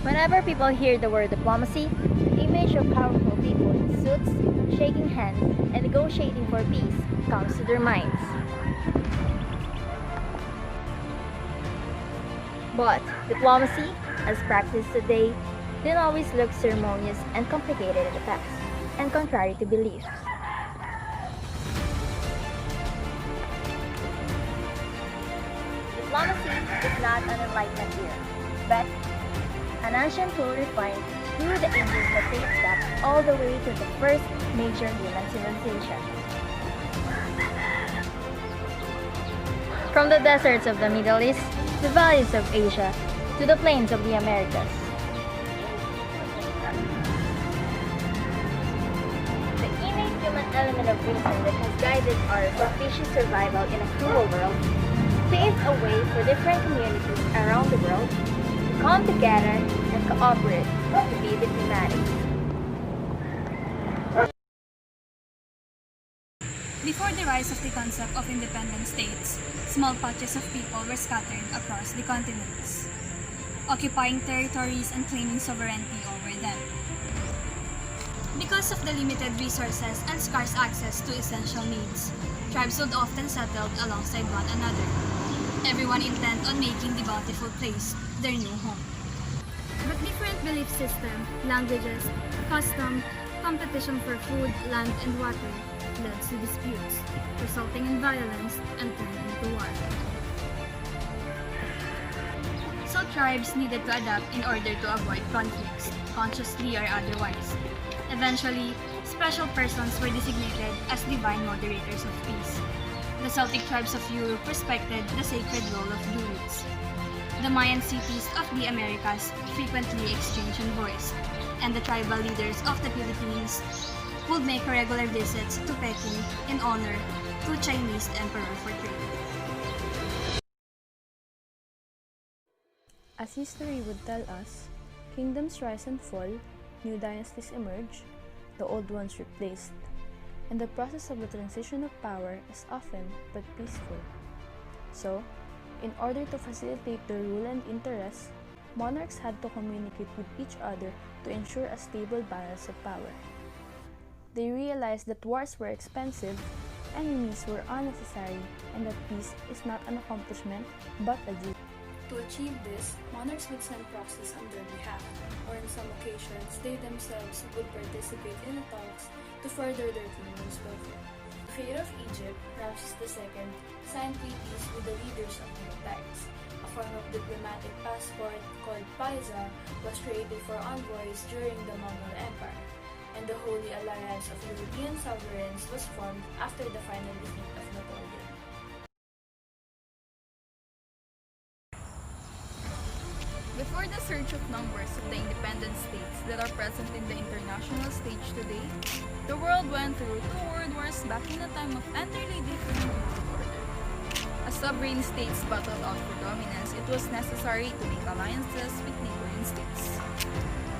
Whenever people hear the word diplomacy, the image of powerful people in suits, shaking hands, and negotiating for peace comes to their minds. But diplomacy, as practiced today, didn't always look ceremonious and complicated in the past, and contrary to belief. Diplomacy is not an enlightenment era, but an ancient tool refined through the ages that dates back all the way to the first major human civilization. From the deserts of the Middle East, the valleys of Asia, to the plains of the Americas. The innate human element of reason that has guided our species' survival in a cruel world paved a way for different communities around the world to come together and cooperate to be diplomatic. Before the rise of the concept of independent states, small patches of people were scattered across the continents, occupying territories and claiming sovereignty over them. Because of the limited resources and scarce access to essential needs, tribes would often settle alongside one another, everyone intent on making the bountiful place their new home. But different belief systems, languages, custom, competition for food, land, and water led to disputes, resulting in violence and turning into war. So tribes needed to adapt in order to avoid conflicts, consciously or otherwise. Eventually, special persons were designated as divine moderators of peace. The Celtic tribes of Europe respected the sacred role of druids. The Mayan cities of the Americas frequently exchanged envoys, and the tribal leaders of the Philippines would make regular visits to Peking in honor to Chinese emperor for trade. As history would tell us, kingdoms rise and fall, new dynasties emerge, the old ones replaced, and the process of the transition of power is often but peaceful. So, in order to facilitate their rule and interests, monarchs had to communicate with each other to ensure a stable balance of power. They realized that wars were expensive, enemies were unnecessary, and that peace is not an accomplishment but a duty. To achieve this, monarchs would send proxies on their behalf, or in some occasions, they themselves would participate in the talks to further their kingdom's welfare. The Pharaoh of Egypt, Ramses II, signed treaties with the leaders of the Hittites. A form of diplomatic passport called paisa was created for envoys during the Mongol Empire, and the Holy Alliance of European sovereigns was formed after the final defeat of Napoleon. Before the surge of numbers of the independent states that are present in the international stage today, the world went through 2 world wars back in the time of entirely different world order. As sovereign states battled out for dominance, it was necessary to make alliances with neighboring states.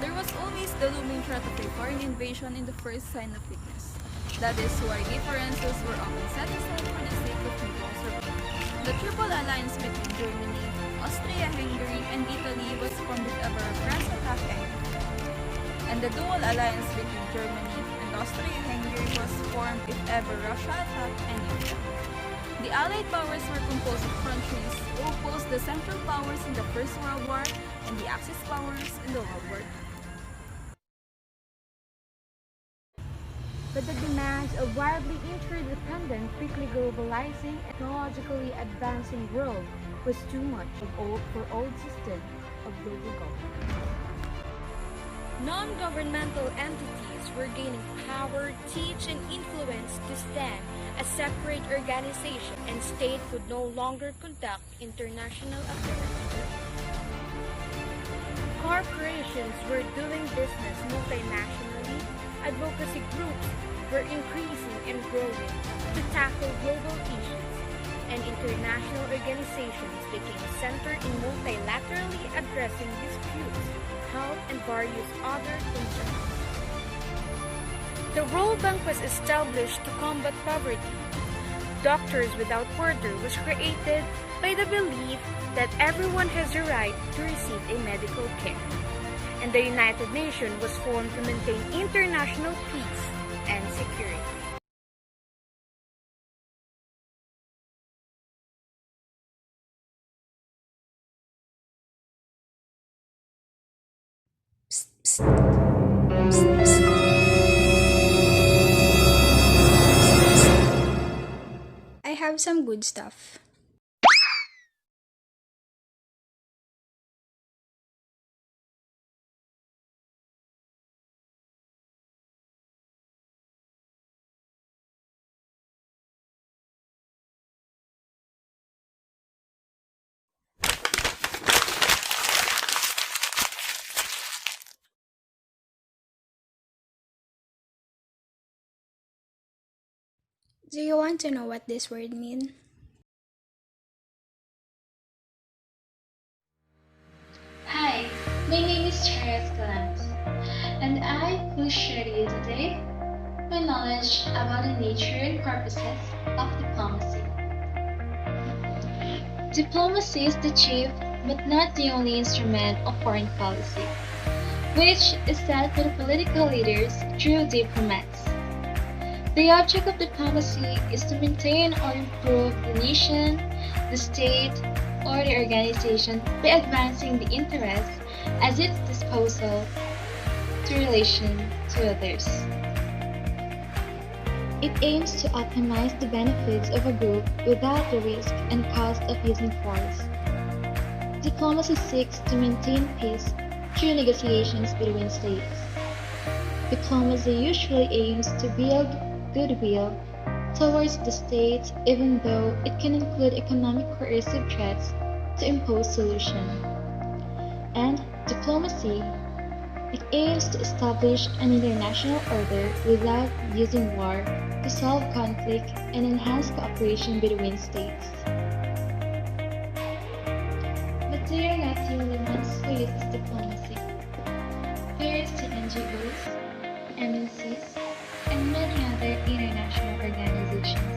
There was always the looming threat of a foreign invasion in the first sign of weakness. That is why differences were often set aside for the sake of mutual survival. The triple alliance between Germany, Austria-Hungary, and Italy was formed if ever France attacked anyone. And the dual alliance between Germany and Austria-Hungary was formed if ever Russia attacked anyone. The Allied powers were composed of countries who opposed the Central Powers in the First World War and the Axis powers in the World War II. But the demands of wildly interdependent, quickly globalizing, and technologically advancing world was too much for old system of global government. Non-governmental entities were gaining power, teach, and influence to stand as separate organizations, and state could no longer conduct international affairs. Corporations were doing business multinationally, advocacy groups were increasing and growing to tackle global issues, and international organizations became centered in multilaterally addressing disputes, health, and various other concerns. The World Bank was established to combat poverty. Doctors Without Border was created by the belief that everyone has the right to receive a medical care. and the United Nations was formed to maintain international peace and security. I have some good stuff. Do you want to know what this word means? Hi, my name is Charles Gallant, and I will share to you today my knowledge about the nature and purposes of diplomacy. Diplomacy is the chief, but not the only instrument of foreign policy, which is set by the political leaders through diplomats. The object of diplomacy is to maintain or improve the nation, the state, or the organization by advancing the interests at its disposal to relation to others. It aims to optimize the benefits of a group without the risk and cost of using force. Diplomacy seeks to maintain peace through negotiations between states. Diplomacy usually aims to build goodwill towards the state, even though it can include economic coercive threats to impose solutions. And diplomacy, it aims to establish an international order without using war to solve conflict and enhance cooperation between states. But they are not the only ones who use diplomacy. There is the NGOs, MNCs, and many other international organizations.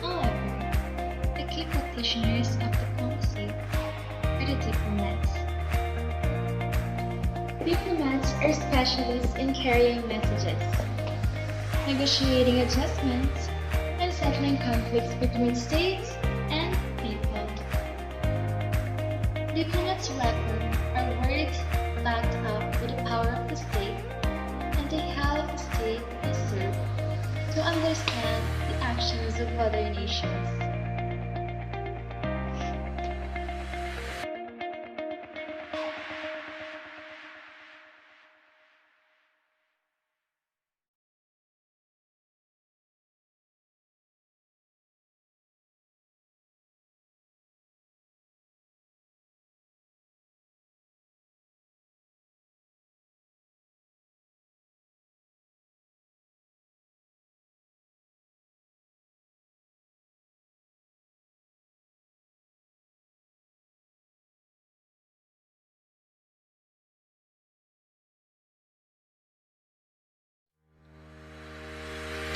However, the key practitioners of diplomacy are the diplomats. Diplomats are specialists in carrying messages, negotiating adjustments, and settling conflicts between states and people. Diplomats' records are words backed up with the power of the state, and they help the state they serve to understand the actions of other nations.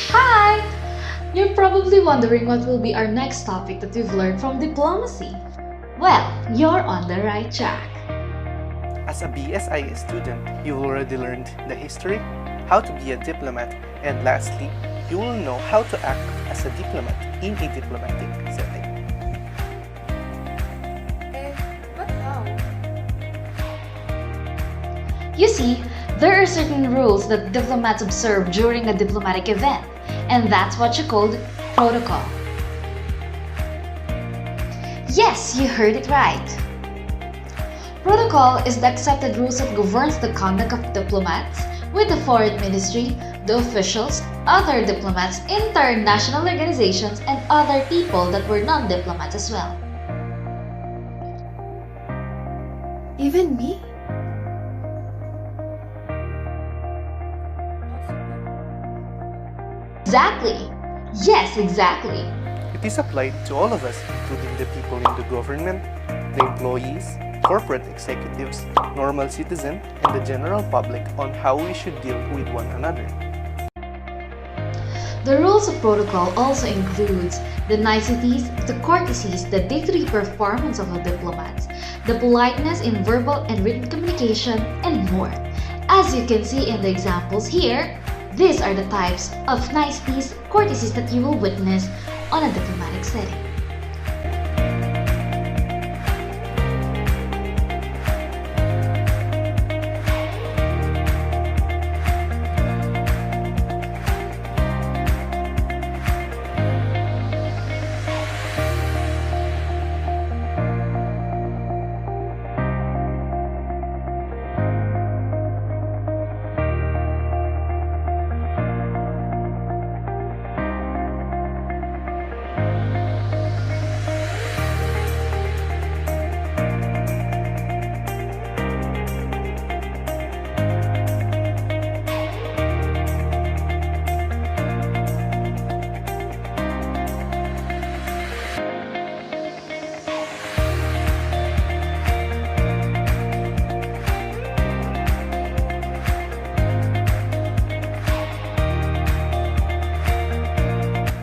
Hi! You're probably wondering what will be our next topic that we've learned from diplomacy. Well, you're on the right track. As a BSIS student, you already learned the history, how to be a diplomat, and lastly, you will know how to act as a diplomat in a diplomatic setting. But how? You see, there are certain rules that diplomats observe during a diplomatic event, and that's what you called protocol. Yes, you heard it right. Protocol is the accepted rules that governs the conduct of diplomats with the foreign ministry, the officials, other diplomats, international organizations, and other people that were non-diplomats as well. Even me? Exactly. Yes, exactly. It is applied to all of us, including the people in the government, the employees, corporate executives, normal citizens, and the general public on how we should deal with one another. The rules of protocol also includes the niceties, the courtesies, the day-to-day performance of the diplomats, the politeness in verbal and written communication, and more. As you can see in the examples here, these are the types of niceties, courtesies that you will witness on a diplomatic setting.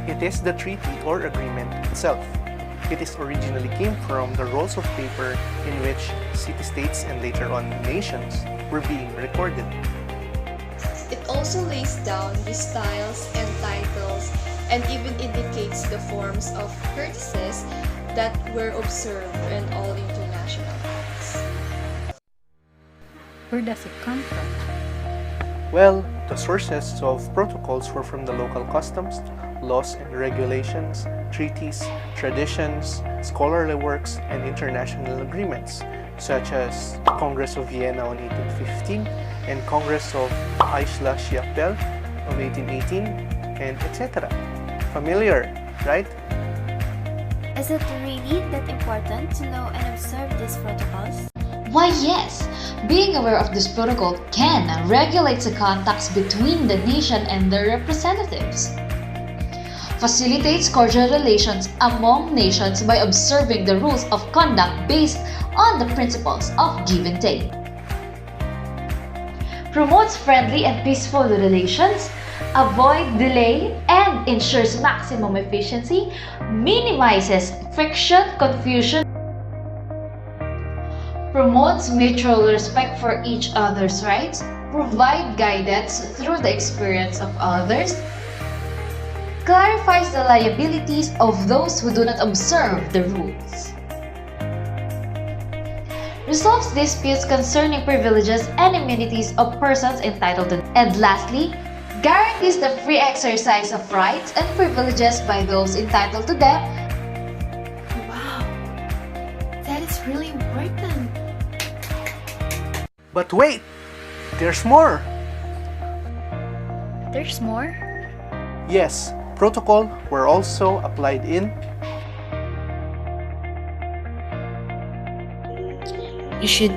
It is the treaty or agreement itself. It is originally came from the rolls of paper in which city-states and later on nations were being recorded. It also lays down the styles and titles and even indicates the forms of courtesies that were observed in all international acts. Where does it come from? Well, the sources of protocols were from the local customs, laws and regulations, treaties, traditions, scholarly works, and international agreements, such as Congress of Vienna on 1815 and Congress of Aix-la-Chapelle of 1818, and etc. Familiar, right? Is it really that important to know and observe these protocols? Why yes, being aware of this protocol can regulate the contacts between the nation and their representatives. Facilitates cordial relations among nations by observing the rules of conduct based on the principles of give and take. Promotes friendly and peaceful relations, avoid delay, and ensures maximum efficiency, minimizes friction, confusion, promotes mutual respect for each other's rights, provide guidance through the experience of others, clarifies the liabilities of those who do not observe the rules, resolves disputes concerning privileges and immunities of persons entitled to them, and lastly, guarantees the free exercise of rights and privileges by those entitled to them. Wow, that is really important. But wait! There's more! There's more? Yes, protocol were also applied in You should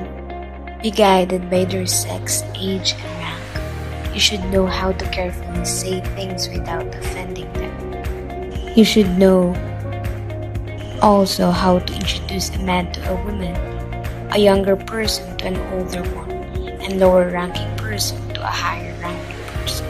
be guided by their sex, age, and rank. You should know how to carefully say things without offending them. You should know also how to introduce a man to a woman, a younger person to an older one, and lower ranking person to a higher ranking person.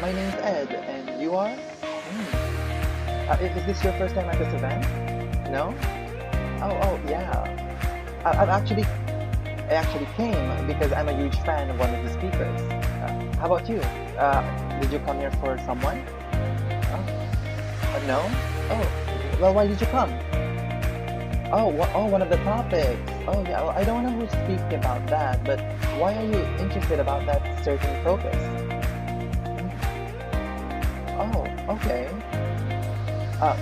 My name's Ed, and you are? Is this your first time at this event? No? Oh, yeah. I actually came because I'm a huge fan of one of the speakers. How about you? Did you come here for someone? No? Oh, well, why did you come? Oh, one of the topics. Oh, yeah, well, I don't know who's speaking about that, but why are you interested about that certain focus? Oh, Okay. Uh,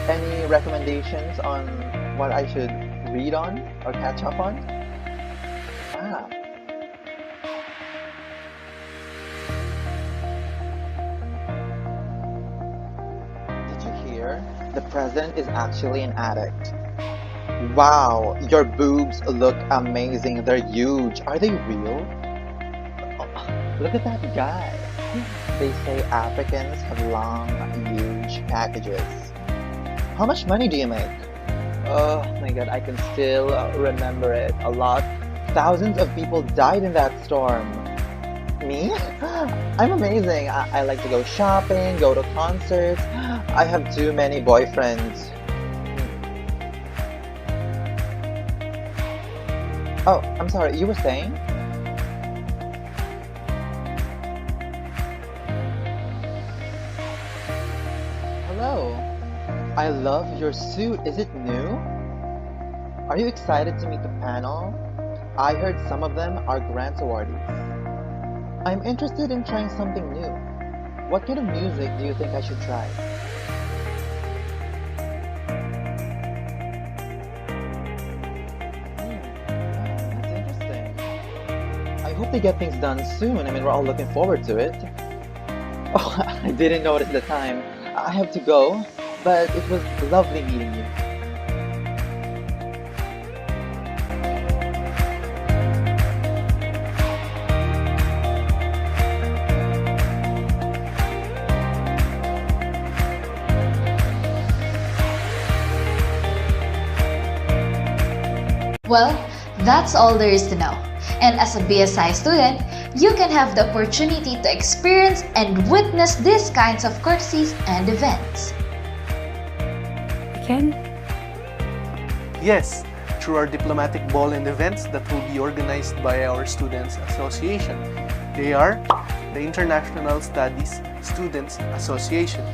any recommendations on what I should read on or catch up on? Ah, did you hear? The president is actually an addict. Wow, your boobs look amazing. They're huge. Are they real? Oh, look at that guy. They say Africans have long, huge packages. How much money do you make? Oh my god, I can still remember it. A lot. Thousands of people died in that storm. Me? I'm amazing. I like to go shopping, go to concerts. I have too many boyfriends. Oh, I'm sorry, you were saying? Hello. I love your suit. Is it new? Are you excited to meet the panel? I heard some of them are grant awardees. I'm interested in trying something new. What kind of music do you think I should try? That's interesting. I hope they get things done soon. I mean, we're all looking forward to it. Oh, I didn't notice the time. I have to go, but it was lovely meeting you. Well, that's all there is to know. And as a BSI student, you can have the opportunity to experience and witness these kinds of courtesies and events. Ken? Yes, through our diplomatic ball and events that will be organized by our Students Association. They are the International Studies Students Association.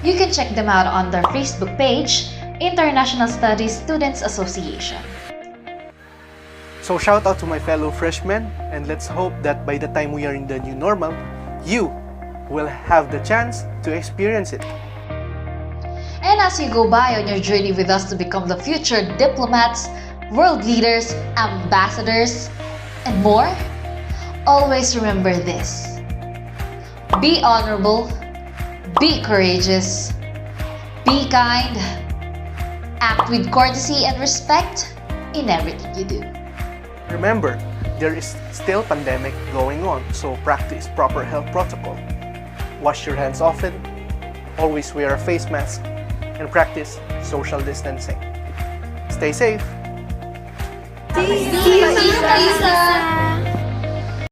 You can check them out on their Facebook page, International Studies Students Association. So shout out to my fellow freshmen, and let's hope that by the time we are in the new normal, you will have the chance to experience it. And as you go by on your journey with us to become the future diplomats, world leaders, ambassadors, and more, always remember this. Be honorable, be courageous, be kind, act with courtesy and respect in everything you do. Remember, there is still pandemic going on, so practice proper health protocol. Wash your hands often, always wear a face mask, and practice social distancing. Stay safe! See